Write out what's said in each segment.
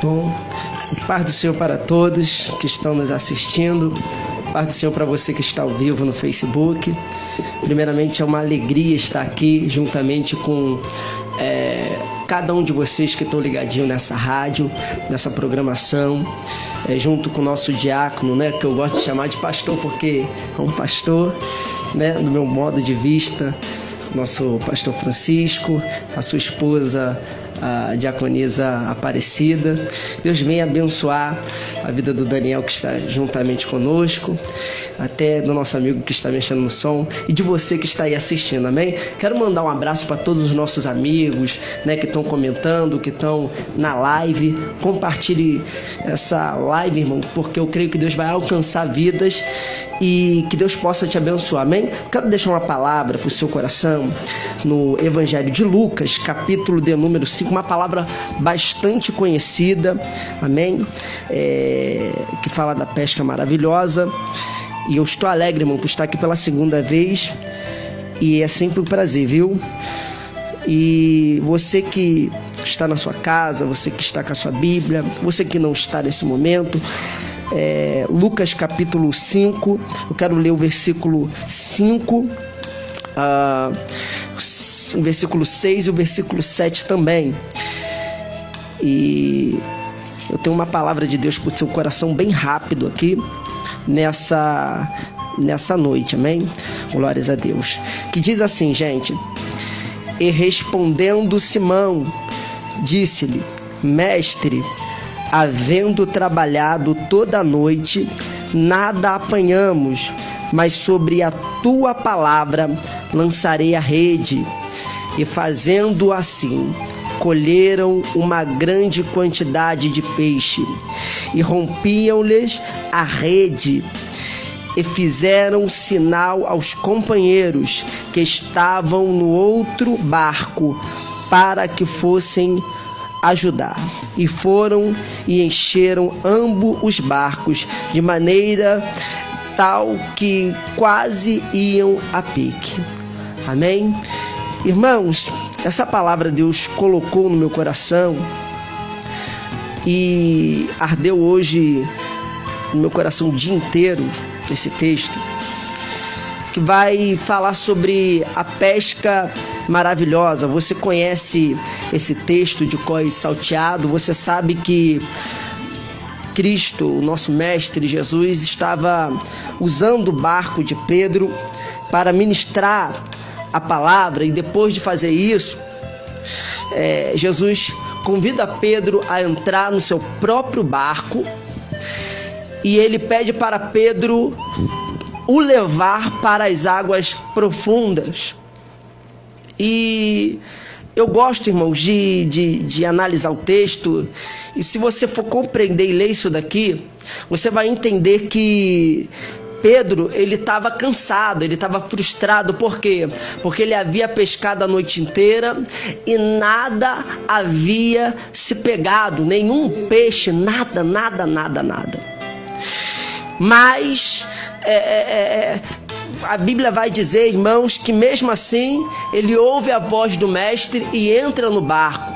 Bom, paz do Senhor para todos que estão nos assistindo, paz do Senhor para você que está ao vivo no Facebook. Primeiramente, é uma alegria estar aqui juntamente com cada um de vocês que estão ligadinhos nessa rádio, nessa programação, junto com o nosso diácono, né, que eu gosto de chamar de pastor porque é um pastor, né, do meu modo de vista, nosso pastor Francisco, a sua esposa, a diaconisa Aparecida. Deus venha abençoar a vida do Daniel, que está juntamente conosco, até do nosso amigo que está mexendo no som e de você que está aí assistindo, amém? Quero mandar um abraço para todos os nossos amigos, né, que estão comentando, que estão na live. Compartilhe essa live, irmão, porque eu creio que Deus vai alcançar vidas e que Deus possa te abençoar, amém? Quero deixar uma palavra para o seu coração no Evangelho de Lucas, capítulo de número 5, uma palavra bastante conhecida, amém? Que fala da pesca maravilhosa. E eu estou alegre, irmão, por estar aqui pela segunda vez. E é sempre um prazer, viu? E você que está na sua casa, você que está com a sua Bíblia, você que não está nesse momento, Lucas capítulo 5, eu quero ler o versículo 5, o versículo 6 e o versículo 7 também. E eu tenho uma palavra de Deus para o seu coração bem rápido aqui, nessa noite, amém? Glórias a Deus. Que diz assim, gente: e respondendo Simão, disse-lhe: Mestre, havendo trabalhado toda a noite, nada apanhamos, mas sobre a tua palavra lançarei a rede. E fazendo assim, colheram uma grande quantidade de peixe, e rompiam-lhes a rede, e fizeram sinal aos companheiros que estavam no outro barco, para que fossem ajudar. E foram e encheram ambos os barcos, de maneira tal que quase iam a pique. Amém? Irmãos, essa palavra Deus colocou no meu coração e ardeu hoje no meu coração o dia inteiro esse texto, que vai falar sobre a pesca maravilhosa. Você conhece esse texto de cor salteado, você sabe que Cristo, o nosso mestre Jesus, estava usando o barco de Pedro para ministrar a palavra, e depois de fazer isso, Jesus convida Pedro a entrar no seu próprio barco, e ele pede para Pedro o levar para as águas profundas. E eu gosto, irmãos, de analisar o texto, e se você for compreender e ler isso daqui, você vai entender que Pedro, ele estava cansado, ele estava frustrado. Por quê? Porque ele havia pescado a noite inteira e nada havia se pegado, nenhum peixe, nada. Mas a Bíblia vai dizer, irmãos, que mesmo assim ele ouve a voz do mestre e entra no barco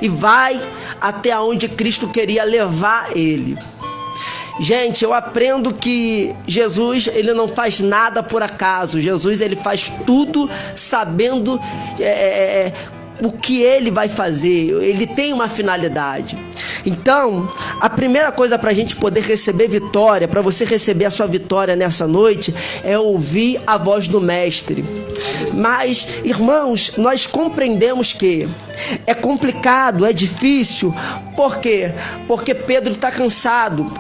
e vai até onde Cristo queria levar ele. Gente, eu aprendo que Jesus, ele não faz nada por acaso. Jesus, ele faz tudo sabendo o que ele vai fazer. Ele tem uma finalidade. Então, a primeira coisa para a gente poder receber vitória, para você receber a sua vitória nessa noite, é ouvir a voz do mestre. Mas, irmãos, nós compreendemos que é complicado, é difícil. Por quê? Porque Pedro está cansado.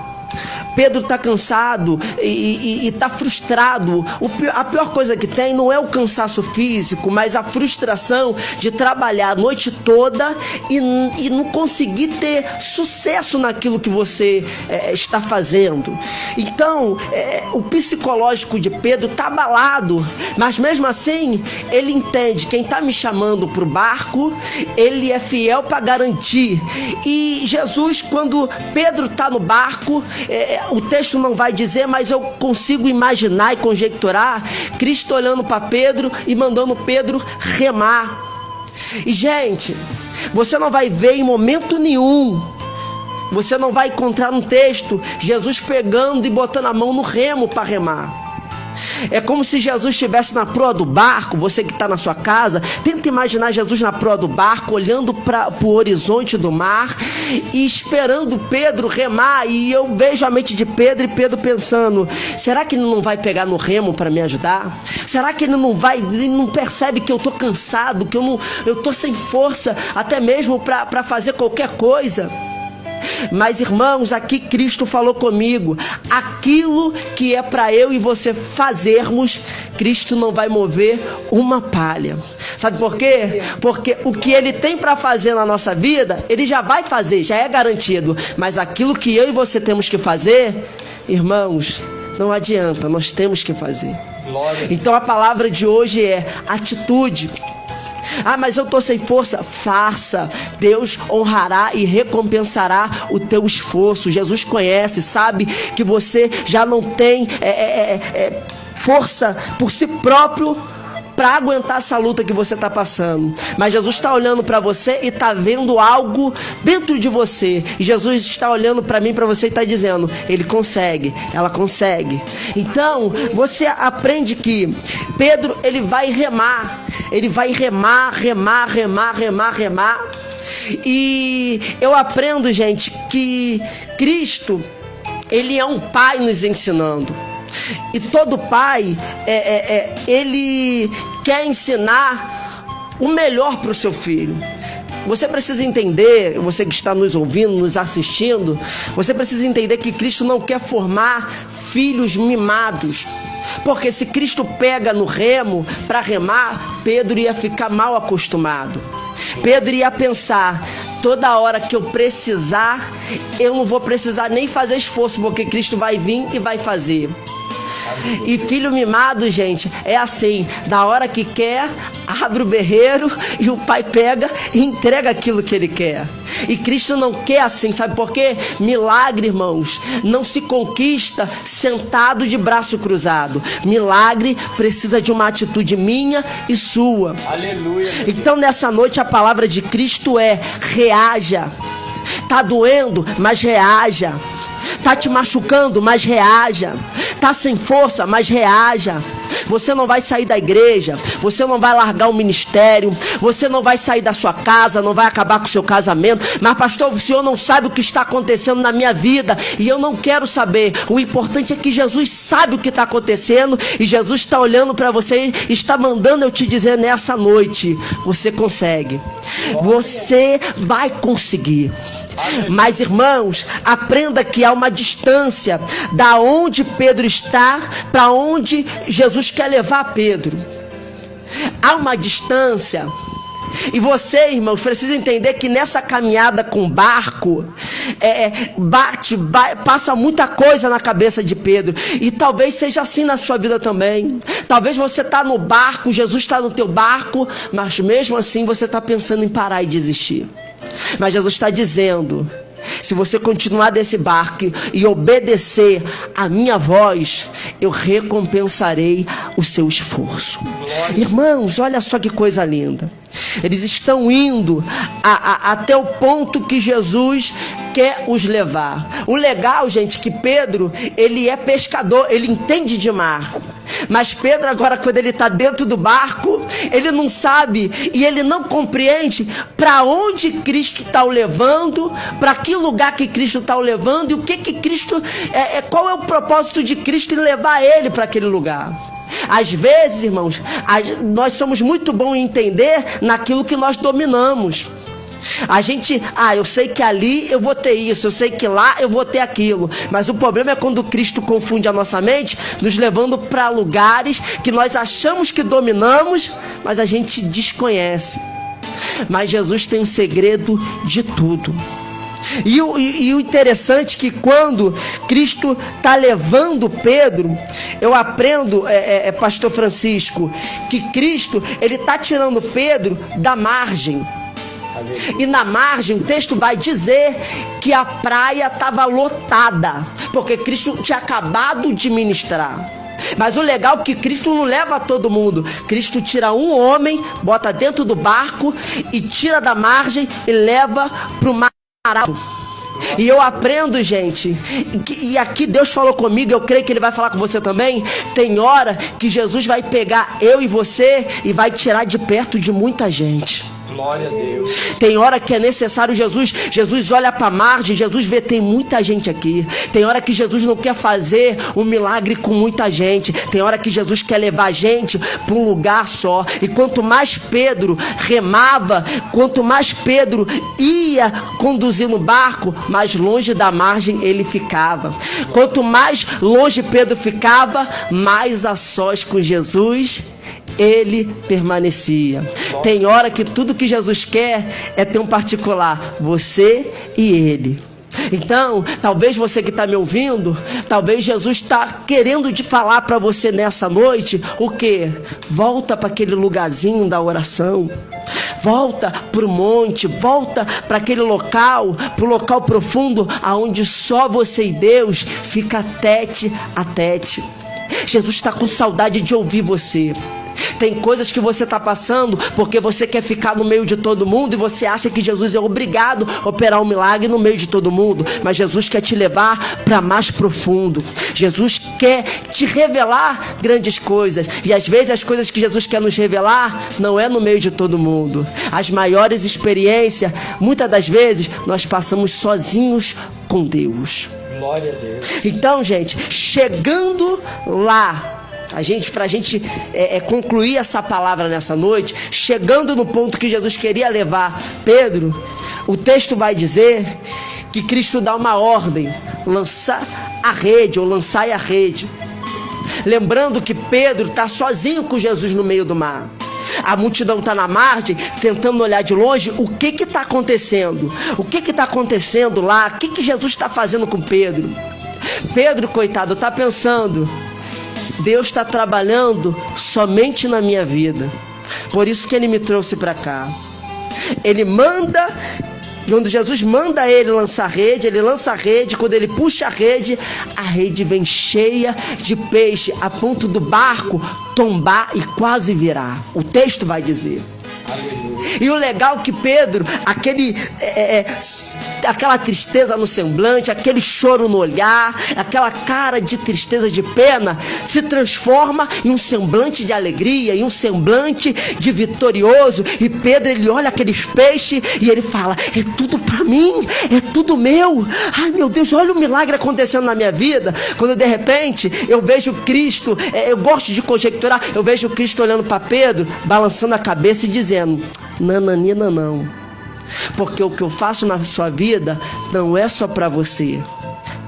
Pedro está cansado e está frustrado. A pior coisa que tem não é o cansaço físico, mas a frustração de trabalhar a noite toda e não conseguir ter sucesso naquilo que você está fazendo. Então, o psicológico de Pedro está abalado, mas mesmo assim, ele entende: quem está me chamando para o barco, ele é fiel para garantir. E Jesus, quando Pedro está no barco, o texto não vai dizer, mas eu consigo imaginar e conjecturar Cristo olhando para Pedro e mandando Pedro remar. E gente, você não vai ver em momento nenhum você não vai encontrar um texto Jesus pegando e botando a mão no remo para remar. É como se Jesus estivesse na proa do barco. Você que está na sua casa, tenta imaginar Jesus na proa do barco, olhando para o horizonte do mar e esperando Pedro remar. E eu vejo a mente de Pedro, e Pedro pensando: será que ele não vai pegar no remo para me ajudar? Será que ele não percebe que eu estou cansado, que eu estou sem força até mesmo para fazer qualquer coisa? Mas, irmãos, aqui Cristo falou comigo: aquilo que é para eu e você fazermos, Cristo não vai mover uma palha. Sabe por quê? Porque o que Ele tem para fazer na nossa vida, Ele já vai fazer, já é garantido. Mas aquilo que eu e você temos que fazer, irmãos, não adianta, nós temos que fazer. Então a palavra de hoje é atitude. Ah, mas eu estou sem força. Faça. Deus honrará e recompensará o teu esforço. Jesus conhece, sabe que você já não tem força por si próprio para aguentar essa luta que você está passando. Mas Jesus está olhando para você e está vendo algo dentro de você. E Jesus está olhando para mim, para você, e está dizendo: ele consegue, ela consegue. Então, você aprende que Pedro, ele vai remar. Ele vai remar. E eu aprendo, gente, que Cristo, ele é um pai nos ensinando. E todo pai, ele quer ensinar o melhor para o seu filho. Você precisa entender, você que está nos ouvindo, nos assistindo, você precisa entender que Cristo não quer formar filhos mimados. Porque se Cristo pega no remo para remar, Pedro ia ficar mal acostumado. Pedro ia pensar: toda hora que eu precisar, eu não vou precisar nem fazer esforço, porque Cristo vai vir e vai fazer. E filho mimado, gente, é assim: na hora que quer, abre o berreiro e o pai pega e entrega aquilo que ele quer. E Cristo não quer assim, sabe por quê? Milagre, irmãos, não se conquista sentado de braço cruzado. Milagre precisa de uma atitude minha e sua. Aleluia. Então nessa noite a palavra de Cristo é: reaja. Tá doendo, mas reaja. Tá te machucando, mas reaja. Tá sem força, mas reaja. Você não vai sair da igreja, você não vai largar o ministério, você não vai sair da sua casa, não vai acabar com o seu casamento. Mas pastor, o senhor não sabe o que está acontecendo na minha vida, e eu não quero saber. O importante é que Jesus sabe o que está acontecendo, e Jesus está olhando para você e está mandando eu te dizer nessa noite: você consegue, você vai conseguir. Mas, irmãos, aprenda que há uma distância da onde Pedro está para onde Jesus quer levar Pedro. Há uma distância. E irmãos, precisa entender que nessa caminhada com o barco, passa muita coisa na cabeça de Pedro. E talvez seja assim na sua vida também. Talvez você está no barco, Jesus está no teu barco, mas mesmo assim você está pensando em parar e desistir. Mas Jesus está dizendo: se você continuar desse barco e obedecer a minha voz, eu recompensarei o seu esforço. Irmãos, olha só que coisa linda. Eles estão indo até o ponto que Jesus quer os levar. O legal, gente, que Pedro, ele é pescador, ele entende de mar. Mas Pedro agora, quando ele está dentro do barco, ele não sabe e ele não compreende para onde Cristo está o levando, para que lugar que Cristo está o levando, e o que Cristo, qual é o propósito de Cristo em levar ele para aquele lugar. Às vezes, irmãos, nós somos muito bons em entender naquilo que nós dominamos. A gente, eu sei que ali eu vou ter isso, eu sei que lá eu vou ter aquilo. Mas o problema é quando Cristo confunde a nossa mente, nos levando para lugares que nós achamos que dominamos, mas a gente desconhece. Mas Jesus tem um segredo de tudo. E o interessante é que quando Cristo está levando Pedro, eu aprendo, pastor Francisco, que Cristo, ele está tirando Pedro da margem. E na margem o texto vai dizer que a praia estava lotada, porque Cristo tinha acabado de ministrar. Mas o legal é que Cristo não leva todo mundo. Cristo tira um homem, bota dentro do barco e tira da margem e leva para o mar. E eu aprendo, gente, e aqui Deus falou comigo, eu creio que Ele vai falar com você também. Tem hora que Jesus vai pegar eu e você e vai tirar de perto de muita gente. Glória a Deus. Tem hora que é necessário Jesus olha para a margem, Jesus vê, tem muita gente aqui. Tem hora que Jesus não quer fazer um milagre com muita gente. Tem hora que Jesus quer levar a gente para um lugar só. E quanto mais Pedro remava, quanto mais Pedro ia conduzindo o barco, mais longe da margem ele ficava. Quanto mais longe Pedro ficava, mais a sós com Jesus ele permanecia. Tem hora que tudo que Jesus quer é ter um particular, você e ele. Então, talvez você que está me ouvindo, talvez Jesus está querendo te falar para você nessa noite, o quê? Volta para aquele lugarzinho da oração, volta para o monte, volta para aquele local, para o local profundo, aonde só você e Deus fica tete a tete. Jesus está com saudade de ouvir você. Tem coisas que você está passando porque você quer ficar no meio de todo mundo e você acha que Jesus é obrigado a operar um milagre no meio de todo mundo, mas Jesus quer te levar para mais profundo. Jesus quer te revelar grandes coisas, e às vezes as coisas que Jesus quer nos revelar não é no meio de todo mundo. As maiores experiências, muitas das vezes, nós passamos sozinhos com Deus. Glória a Deus. Então, gente, chegando lá, para a gente concluir essa palavra nessa noite, chegando no ponto que Jesus queria levar Pedro, o texto vai dizer que Cristo dá uma ordem: lançar a rede, ou lançai a rede. Lembrando que Pedro está sozinho com Jesus no meio do mar. A multidão está na margem, tentando olhar de longe o que está acontecendo. O que está acontecendo lá? O que Jesus está fazendo com Pedro? Pedro, coitado, está pensando: Deus está trabalhando somente na minha vida. Por isso que Ele me trouxe para cá. Ele manda, quando Jesus manda ele lançar a rede, ele lança a rede. Quando ele puxa a rede vem cheia de peixe, a ponto do barco tombar e quase virar. O texto vai dizer. E o legal é que Pedro, aquela tristeza no semblante, aquele choro no olhar, aquela cara de tristeza, de pena, se transforma em um semblante de alegria, em um semblante de vitorioso. E Pedro, ele olha aqueles peixes e ele fala: é tudo para mim, é tudo meu. Ai, meu Deus, olha o milagre acontecendo na minha vida. Quando de repente eu vejo Cristo, eu gosto de conjecturar, eu vejo Cristo olhando para Pedro, balançando a cabeça e dizendo: nananina não, porque o que eu faço na sua vida não é só para você.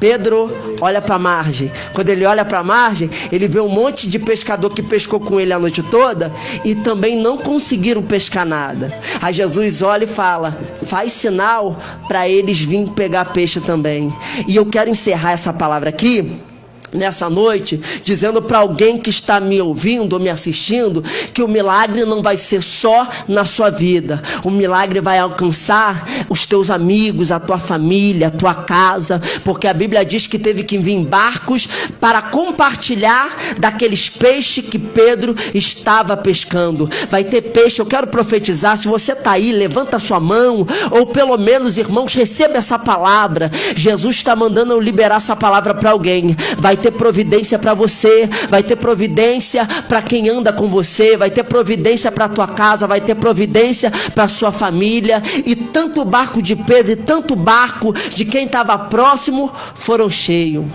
Pedro olha para a margem. Quando ele olha para a margem, ele vê um monte de pescador que pescou com ele a noite toda e também não conseguiram pescar nada. Aí Jesus olha e fala: faz sinal para eles virem pegar peixe também. E eu quero encerrar essa palavra aqui nessa noite, dizendo para alguém que está me ouvindo ou me assistindo, que o milagre não vai ser só na sua vida. O milagre vai alcançar os teus amigos, a tua família, a tua casa, porque a Bíblia diz que teve que vir barcos para compartilhar daqueles peixes que Pedro estava pescando. Vai ter peixe. Eu quero profetizar, se você está aí, levanta a sua mão, ou pelo menos, irmãos, receba essa palavra. Jesus está mandando eu liberar essa palavra para alguém. Vai ter providência para você, vai ter providência para quem anda com você, vai ter providência para a tua casa, vai ter providência para a sua família. E tanto o barco de Pedro e tanto o barco de quem estava próximo foram cheios.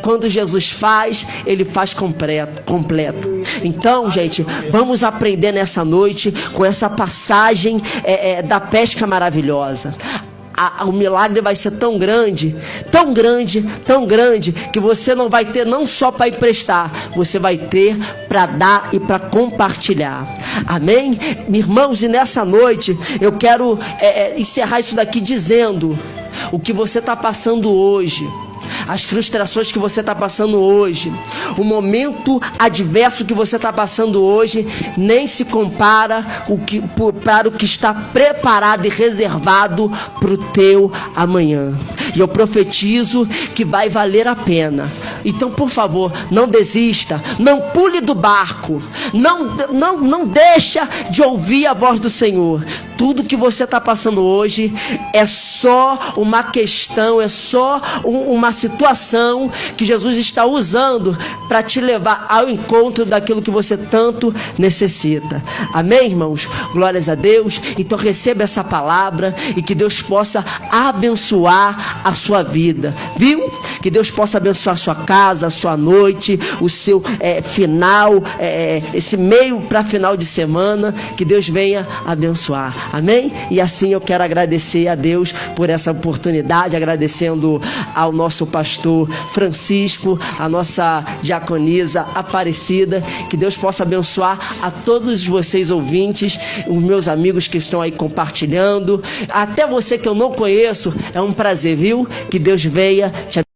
Quando Jesus faz, ele faz completo. Então, gente, vamos aprender nessa noite com essa passagem da pesca maravilhosa. O milagre vai ser tão grande, tão grande, tão grande, que você não vai ter não só para emprestar, você vai ter para dar e para compartilhar. Amém? Irmãos, e nessa noite eu quero encerrar isso daqui dizendo: o que você está passando hoje, as frustrações que você está passando hoje, o momento adverso que você está passando hoje, nem se compara para o que está preparado e reservado para o teu amanhã. E eu profetizo que vai valer a pena. Então, por favor, não desista, não pule do barco, não deixa de ouvir a voz do Senhor. Tudo que você está passando hoje é só uma questão, é só uma situação que Jesus está usando para te levar ao encontro daquilo que você tanto necessita. Amém, irmãos? Glórias a Deus. Então receba essa palavra e que Deus possa abençoar a sua vida, viu? Que Deus possa abençoar a sua casa, a sua noite, o seu final, esse meio para final de semana, que Deus venha abençoar. Amém? E assim eu quero agradecer a Deus por essa oportunidade, agradecendo ao nosso pastor Francisco, a nossa diaconisa Aparecida. Que Deus possa abençoar a todos vocês ouvintes, os meus amigos que estão aí compartilhando, até você que eu não conheço, é um prazer, viu? Que Deus venha te abençoar.